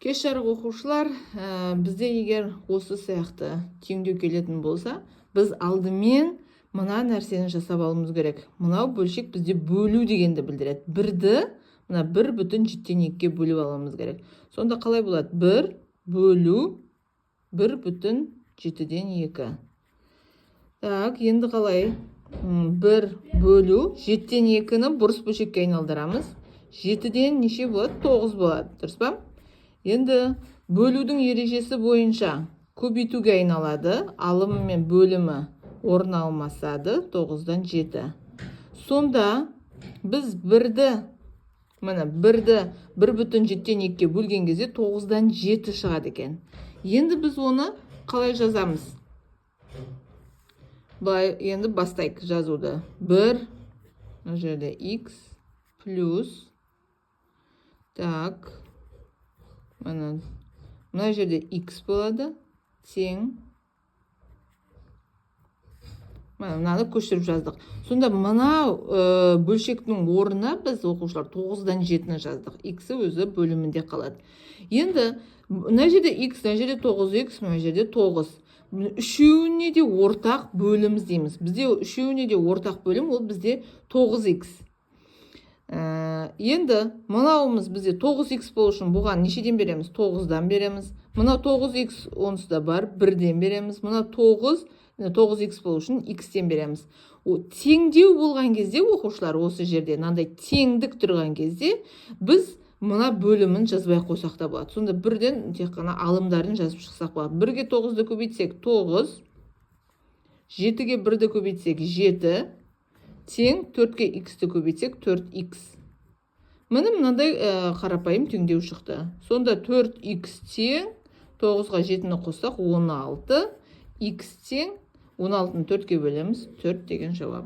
Кеш жарық оқушылар, бізде егер осы сияқты теңдеу келетін болса, біз алдымен мына нәрсені жасап алуымыз керек. Мынау бөлшек бізде бөлу дегенді білдіреді. Бірді мына 1,7-ке бөліп аламыз керек. Сонда қалай болады? 1 бөлу 1,7-2. Так, енді қалай? 1 бөлу 7-2-ні бұрыс бөлшекке айналдырамыз. 7-ден неше болады? 9 болады. Дұрыс па? Енді бөлудің ережесі бойынша көбейтуге айналады. Алымы мен бөлімі орын алмасады. 9-дан 7. Сонда біз 1-ді 1,7-ке бөлген кезде 9-дан 7 шығады екен. Енді біз оны қалай жазамыз? Былай енді бастайық жазуды. 1 жерде x плюс, так, мына жерде x болады, тең. Мынаны көшіріп жаздық. Сонда мына бөлшектің орнына біз оқушылар 9-дан 7-ні жаздық. X өзі бөлімінде қалады. Енді мына жерде x, мына жерде 9x, мына жерде 9. Үшеуіне де ортақ бөлім іздейміз. Бізде үшеуіне де ортақ бөлім, ол бізде 9x. Енді мынауымыз бізде 9x болу үшін бұған нешеден береміз? 9-дан береміз. Мына 9x онысы да бар, 1-ден береміз. Мына 9x болу үшін x-тен береміз. Теңдеу болған кезде оқушылар осы жерде, мынандай теңдік тұрған кезде біз мына бөлімін жазбай қойсақ та болады. Сонда 1-ден тек қана алымдарын жазып шықсақ болады. 1-ге 9-ды көбейтсек 9, 7-ге 1-ді көбейтсек 7, тең 4-ге x-ті көбейтсек 4x. Міне мынандай қарапайым теңдеу шықты. Сонда 4x тең 9-ға 7-ні қоссақ 16, x тең 16-ны 4-ге бөлеміз, 4 деген жауап.